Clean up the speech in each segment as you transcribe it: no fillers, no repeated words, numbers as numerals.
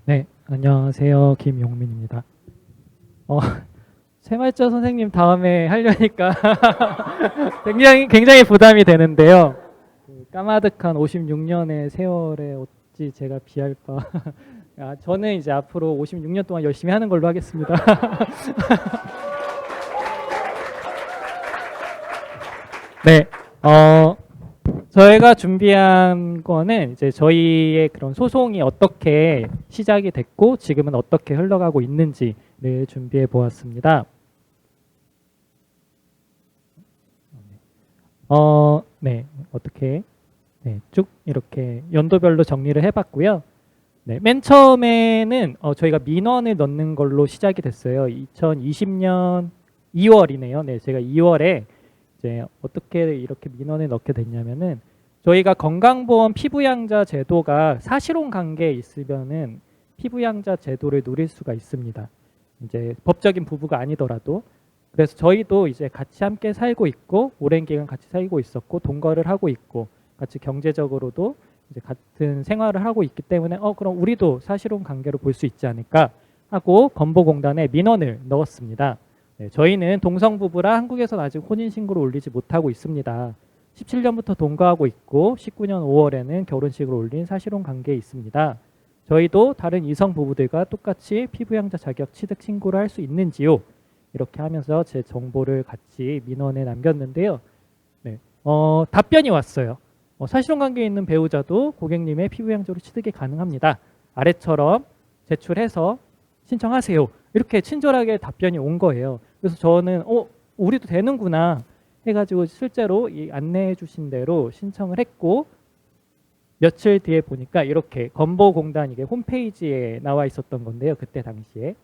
네, 안녕하세요. 김용민입니다. 어, 세말자 선생님 다음에 하려니까 굉장히 부담이 되는데요. 그 까마득한 56년의 세월에 어찌 제가 비할 바. 저는 이제 앞으로 56년 동안 열심히 하는 걸로 하겠습니다. 네, 저희가 준비한 거는 이제 저희의 그런 소송이 어떻게 시작이 됐고 지금은 어떻게 흘러가고 있는지를 준비해 보았습니다. 네, 어떻게 쭉 이렇게 연도별로 정리를 해봤고요. 네, 맨 처음에는 저희가 민원을 넣는 걸로 시작이 됐어요. 2020년 2월이네요. 네, 제가 2월에 이제 어떻게 이렇게 민원을 넣게 됐냐면은 저희가 건강보험 피부양자 제도가 사실혼 관계에 있으면은 피부양자 제도를 누릴 수가 있습니다. 이제 법적인 부부가 아니더라도. 그래서 저희도 이제 같이 함께 살고 있고 오랜 기간 같이 살고 있었고 동거를 하고 있고 같이 경제적으로도 이제 같은 생활을 하고 있기 때문에 그럼 우리도 사실혼 관계로 볼 수 있지 않을까 하고 건보공단에 민원을 넣었습니다. 네, 저희는 동성부부라 한국에서는 아직 혼인신고를 올리지 못하고 있습니다. 17년부터 동거하고 있고 19년 5월에는 결혼식을 올린 사실혼 관계에 있습니다. 저희도 다른 이성 부부들과 똑같이 피부양자 자격 취득 신고를 할 수 있는지요? 이렇게 하면서 제 정보를 같이 민원에 남겼는데요. 네, 답변이 왔어요. 사실혼 관계에 있는 배우자도 고객님의 피부양자로 취득이 가능합니다. 아래처럼 제출해서 신청하세요. 이렇게 친절하게 답변이 온 거예요. 그래서 저는 우리도 되는구나 해가지고 실제로 이 안내해 주신 대로 신청을 했고 며칠 뒤에 보니까 이렇게 건보공단 이게 홈페이지에 나와 있었던 건데요. 그때 당시에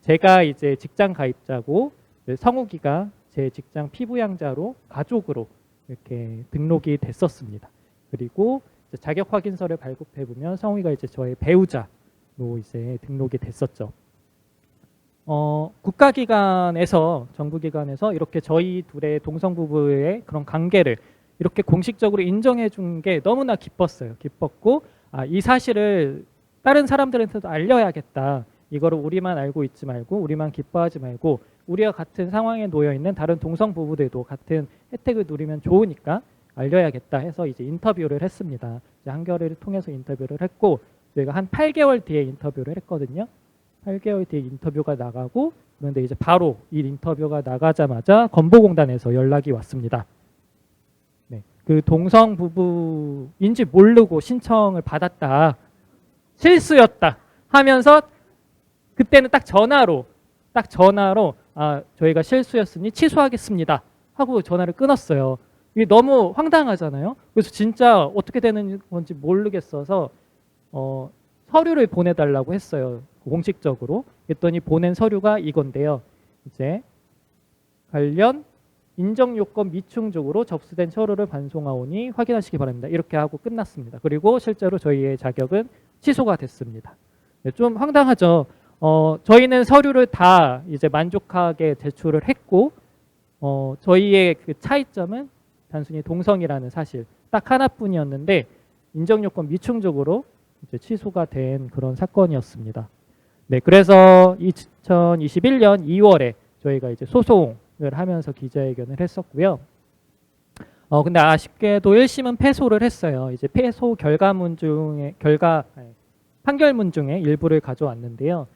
제가 이제 직장 가입자고 성우기가 제 직장 피부양자로 가족으로 이렇게 등록이 됐었습니다. 그리고 자격 확인서를 발급해 보면 성우기가 이제 저의 배우자로 이제 등록이 됐었죠. 국가기관에서 정부기관에서 이렇게 저희 둘의 동성부부의 그런 관계를 이렇게 공식적으로 인정해 준 게 너무나 기뻤어요. 기뻤고 이 사실을 다른 사람들한테도 알려야겠다. 이거를 우리만 알고 있지 말고 우리만 기뻐하지 말고 우리와 같은 상황에 놓여 있는 다른 동성 부부들도 같은 혜택을 누리면 좋으니까 알려야겠다 해서 이제 인터뷰를 했습니다. 이제 한겨레를 통해서 인터뷰를 했고 저희가 한 8개월 뒤에 인터뷰를 했거든요. 8개월 뒤에 인터뷰가 나가고 그런데 이제 바로 이 인터뷰가 나가자마자 건보공단에서 연락이 왔습니다. 네, 그 동성 부부인지 모르고 신청을 받았다. 실수였다 하면서 그때는 딱 전화로 저희가 실수였으니 취소하겠습니다 하고 전화를 끊었어요. 이게 너무 황당하잖아요. 그래서 진짜 어떻게 되는 건지 모르겠어서 서류를 보내달라고 했어요. 공식적으로. 그랬더니 보낸 서류가 이건데요. 이제 관련 인정요건 미충족으로 접수된 서류를 반송하오니 확인하시기 바랍니다. 이렇게 하고 끝났습니다. 그리고 실제로 저희의 자격은 취소가 됐습니다. 네, 좀 황당하죠. 저희는 서류를 다 이제 만족하게 제출을 했고 저희의 그 차이점은 단순히 동성이라는 사실 딱 하나뿐이었는데 인정요건 미충족으로 이제 취소가 된 그런 사건이었습니다. 네, 그래서 2021년 2월에 저희가 이제 소송을 하면서 기자회견을 했었고요. 근데 아쉽게도 1심은 패소를 했어요. 이제 패소 결과문 중에 판결문 중에 일부를 가져왔는데요.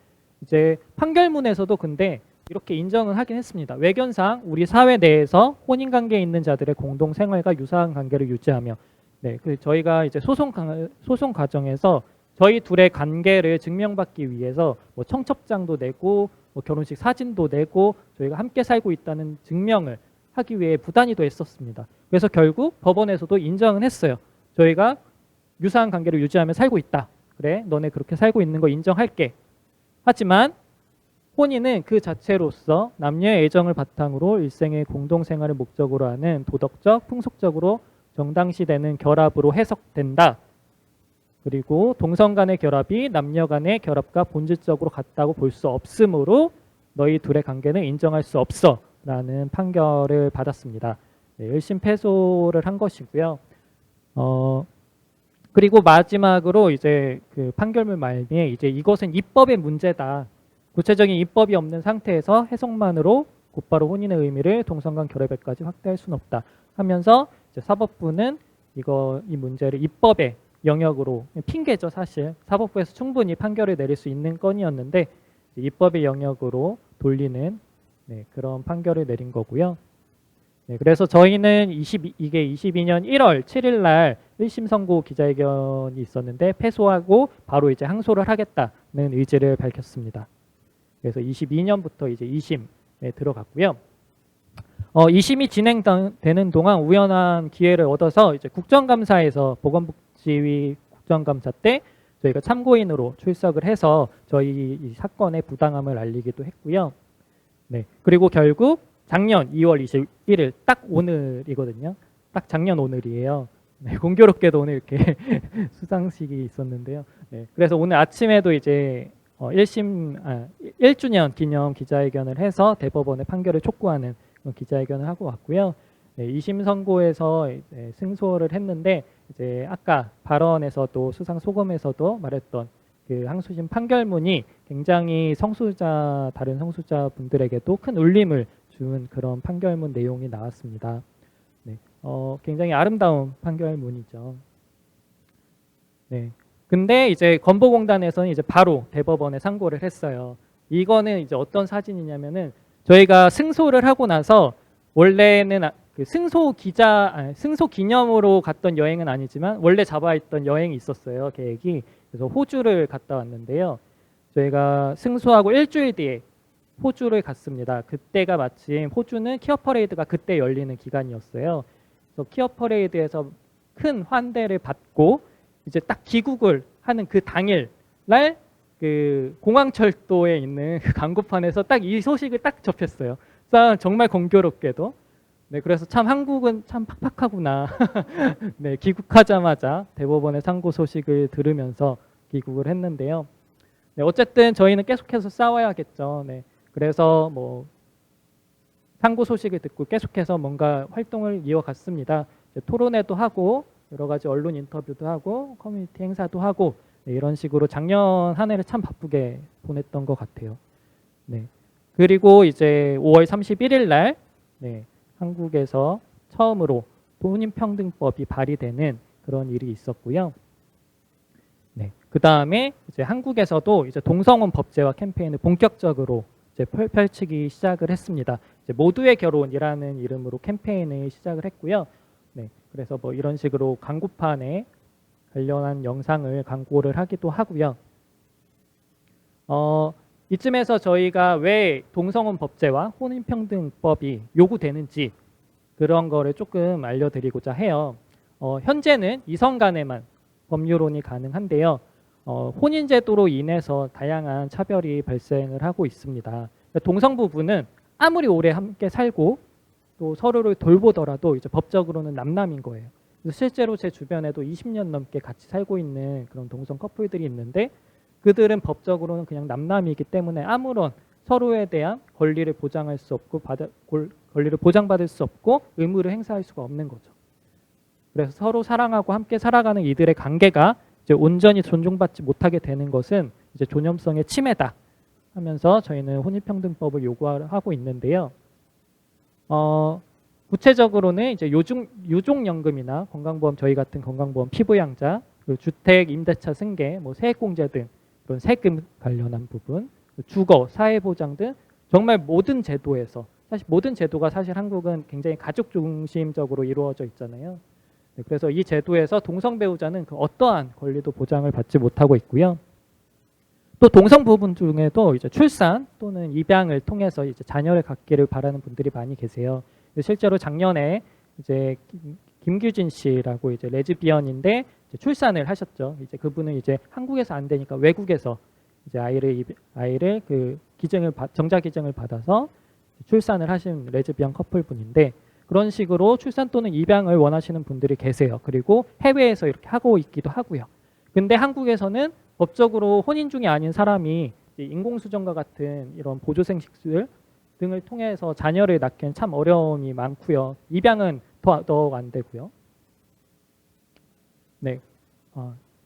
이제 판결문에서도 근데 이렇게 인정을 하긴 했습니다. 외견상 우리 사회 내에서 혼인 관계에 있는 자들의 공동 생활과 유사한 관계를 유지하며 네, 저희가 이제 소송 과정에서 저희 둘의 관계를 증명받기 위해서 뭐 청첩장도 내고 뭐 결혼식 사진도 내고 저희가 함께 살고 있다는 증명을 하기 위해 부단히도 했었습니다. 그래서 결국 법원에서도 인정은 했어요. 저희가 유사한 관계를 유지하며 살고 있다. 그래, 너네 그렇게 살고 있는 거 인정할게. 하지만 혼인은 그 자체로서 남녀의 애정을 바탕으로 일생의 공동생활을 목적으로 하는 도덕적, 풍속적으로 정당시되는 결합으로 해석된다. 그리고 동성 간의 결합이 남녀 간의 결합과 본질적으로 같다고 볼 수 없으므로 너희 둘의 관계는 인정할 수 없어 라는 판결을 받았습니다. 네, 1심 패소를 한 것이고요. 그리고 마지막으로 이제 그 판결문 말미에 이제 이것은 입법의 문제다. 구체적인 입법이 없는 상태에서 해석만으로 곧바로 혼인의 의미를 동성간 결합에까지 확대할 수는 없다. 하면서 이제 사법부는 이 문제를 입법의 영역으로, 핑계죠 사실. 사법부에서 충분히 판결을 내릴 수 있는 건이었는데 입법의 영역으로 돌리는 그런 판결을 내린 거고요. 그래서 저희는 이게 22년 1월 7일 날 1심 선고 기자회견이 있었는데 패소하고 바로 이제 항소를 하겠다는 의지를 밝혔습니다. 그래서 22년부터 이제 2심에 들어갔고요. 2심이 진행되는 동안 우연한 기회를 얻어서 이제 국정감사에서 보건복지위 국정감사 때 저희가 참고인으로 출석을 해서 저희 이 사건의 부당함을 알리기도 했고요. 그리고 결국 작년 2월 21일 딱 오늘이거든요. 딱 작년 오늘이에요. 공교롭게도 오늘 이렇게 수상식이 있었는데요. 그래서 오늘 아침에도 이제 1주년 기념 기자회견을 해서 대법원의 판결을 촉구하는 기자회견을 하고 왔고요. 2심 선고에서 승소를 했는데 이제 아까 발언에서도 수상 소검에서도 말했던 그 항소심 판결문이 굉장히 다른 성소자 분들에게도 큰 울림을 준 그런 판결문 내용이 나왔습니다. 굉장히 아름다운 판결문이죠. 근데 이제 건보공단에서는 이제 바로 대법원에 상고를 했어요. 이거는 이제 어떤 사진이냐면은 저희가 승소를 하고 나서 원래는 그 승소 기념으로 갔던 여행은 아니지만 원래 잡아있던 여행이 있었어요. 계획이. 그래서 호주를 갔다 왔는데요. 저희가 승소하고 일주일 뒤에 호주를 갔습니다. 그때가 마침 호주는 키어 퍼레이드가 그때 열리는 기간이었어요. 그래서 키어 퍼레이드에서 큰 환대를 받고 이제 딱 귀국을 하는 그 당일 날 그 공항철도에 있는 그 광고판에서 딱 이 소식을 딱 접했어요. 정말 공교롭게도. 그래서 참 한국은 참 팍팍하구나. 귀국하자마자 대법원의 상고 소식을 들으면서 귀국을 했는데요. 어쨌든 저희는 계속해서 싸워야겠죠. 그래서 뭐 상고 소식을 듣고 계속해서 뭔가 활동을 이어갔습니다. 토론회도 하고 여러 가지 언론 인터뷰도 하고 커뮤니티 행사도 하고 이런 식으로 작년 한 해를 참 바쁘게 보냈던 것 같아요. 그리고 이제 5월 31일 날 한국에서 처음으로 혼인평등법이 발의되는 그런 일이 있었고요. 그 다음에 이제 한국에서도 이제 동성혼 법제화 캠페인을 본격적으로 이제 펼치기 시작을 했습니다. 이제 모두의 결혼이라는 이름으로 캠페인을 시작을 했고요. 그래서 뭐 이런 식으로 광고판에 관련한 영상을 광고를 하기도 하고요. 이쯤에서 저희가 왜 동성혼 법제와 혼인평등법이 요구되는지 그런 거를 조금 알려드리고자 해요. 현재는 이성 간에만 법률혼이 가능한데요. 혼인제도로 인해서 다양한 차별이 발생을 하고 있습니다. 동성 부부는 아무리 오래 함께 살고 또 서로를 돌보더라도 이제 법적으로는 남남인 거예요. 실제로 제 주변에도 20년 넘게 같이 살고 있는 그런 동성 커플들이 있는데 그들은 법적으로는 그냥 남남이기 때문에 아무런 서로에 대한 권리를 보장할 수 없고 권리를 보장받을 수 없고 의무를 행사할 수가 없는 거죠. 그래서 서로 사랑하고 함께 살아가는 이들의 관계가 이제 온전히 존중받지 못하게 되는 것은 이제 존엄성의 침해다 하면서 저희는 혼인평등법을 요구하고 있는데요. 구체적으로는 이제 유족연금이나 건강보험, 저희 같은 건강보험 피부양자, 주택, 임대차 승계, 뭐 세액공제 등 그런 세금 관련한 부분, 주거, 사회보장 등 정말 모든 제도에서 사실 모든 제도가 사실 한국은 굉장히 가족 중심적으로 이루어져 있잖아요. 그래서 이 제도에서 동성 배우자는 그 어떠한 권리도 보장을 받지 못하고 있고요. 또 동성 부분 중에도 이제 출산 또는 입양을 통해서 이제 자녀를 갖기를 바라는 분들이 많이 계세요. 실제로 작년에 이제 김규진 씨라고 이제 레즈비언인데 이제 출산을 하셨죠. 이제 그분은 이제 한국에서 안 되니까 외국에서 이제 아이를 그 정자 기증을 받아서 출산을 하신 레즈비언 커플분인데 그런 식으로 출산 또는 입양을 원하시는 분들이 계세요. 그리고 해외에서 이렇게 하고 있기도 하고요. 근데 한국에서는 법적으로 혼인 중이 아닌 사람이 인공수정과 같은 이런 보조생식술 등을 통해서 자녀를 낳기엔 참 어려움이 많고요. 입양은 더욱 안 되고요.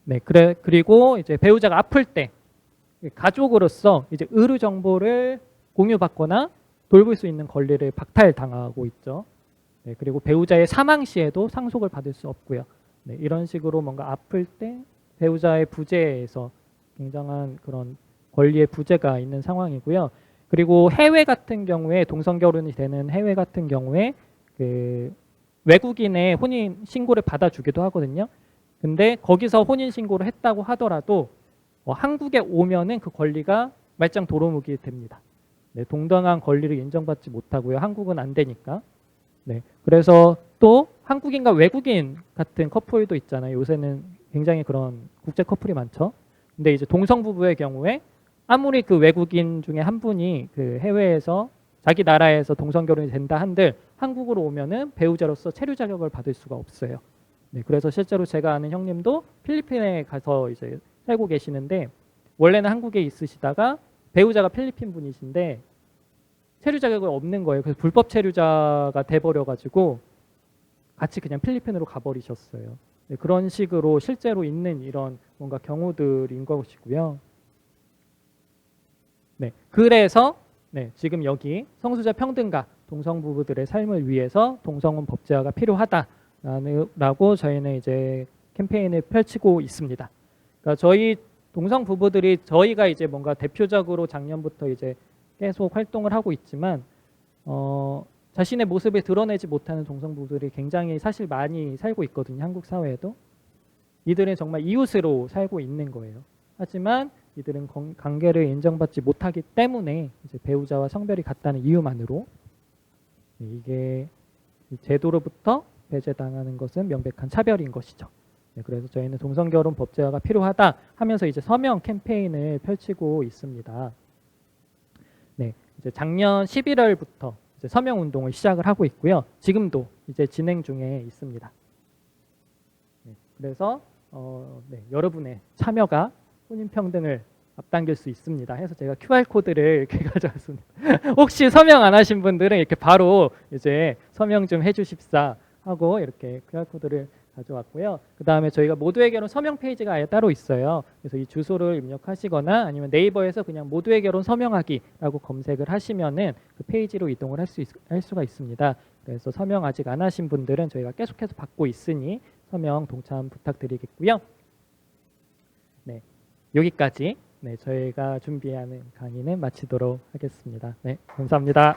네, 그리고 이제 배우자가 아플 때 가족으로서 이제 의료 정보를 공유받거나 돌볼 수 있는 권리를 박탈당하고 있죠. 네, 그리고 배우자의 사망 시에도 상속을 받을 수 없고요. 네, 이런 식으로 뭔가 아플 때 배우자의 부재에서 굉장한 그런 권리의 부재가 있는 상황이고요. 그리고 해외 같은 경우에 동성 결혼이 되는 해외 같은 경우에 그 외국인의 혼인 신고를 받아주기도 하거든요. 근데 거기서 혼인 신고를 했다고 하더라도 한국에 오면은 그 권리가 말짱 도루묵이 됩니다. 네, 동등한 권리를 인정받지 못하고요. 한국은 안 되니까. 네, 그래서 또 한국인과 외국인 같은 커플도 있잖아요. 요새는 굉장히 그런 국제 커플이 많죠. 근데 이제 동성 부부의 경우에 아무리 그 외국인 중에 한 분이 그 해외에서 자기 나라에서 동성 결혼이 된다 한들 한국으로 오면은 배우자로서 체류 자격을 받을 수가 없어요. 네, 그래서 실제로 제가 아는 형님도 필리핀에 가서 이제 살고 계시는데 원래는 한국에 있으시다가 배우자가 필리핀 분이신데 체류 자격이 없는 거예요. 그래서 불법 체류자가 돼버려가지고 같이 그냥 필리핀으로 가버리셨어요. 네, 그런 식으로 실제로 있는 이런 뭔가 경우들인 것이고요. 네, 그래서 네, 지금 여기 성소수자 평등과 동성 부부들의 삶을 위해서 동성혼 법제화가 필요하다라고 저희는 이제 캠페인을 펼치고 있습니다. 그러니까 저희 동성 부부들이 저희가 이제 뭔가 대표적으로 작년부터 이제 계속 활동을 하고 있지만 자신의 모습을 드러내지 못하는 동성 부부들이 굉장히 사실 많이 살고 있거든요. 한국 사회에도. 이들은 정말 이웃으로 살고 있는 거예요. 하지만 이들은 관계를 인정받지 못하기 때문에 이제 배우자와 성별이 같다는 이유만으로 이게 제도로부터 배제당하는 것은 명백한 차별인 것이죠. 네, 그래서 저희는 동성결혼 법제화가 필요하다 하면서 이제 서명 캠페인을 펼치고 있습니다. 네, 이제 작년 11월부터 이제 서명 운동을 시작을 하고 있고요. 지금도 이제 진행 중에 있습니다. 네, 그래서 네, 여러분의 참여가 혼인평등을 앞당길 수 있습니다. 해서 제가 QR코드를 이렇게 가져왔습니다. 혹시 서명 안 하신 분들은 이렇게 바로 이제 서명 좀 해주십사 하고 이렇게 QR코드를 가져왔고요. 그 다음에 저희가 모두의 결혼 서명 페이지가 아예 따로 있어요. 그래서 이 주소를 입력하시거나 아니면 네이버에서 그냥 모두의 결혼 서명하기라고 검색을 하시면은 그 페이지로 이동을 할 수가 있습니다. 그래서 서명 아직 안 하신 분들은 저희가 계속해서 받고 있으니 서명 동참 부탁드리겠고요. 네, 여기까지 네, 저희가 준비하는 강의는 마치도록 하겠습니다. 네, 감사합니다.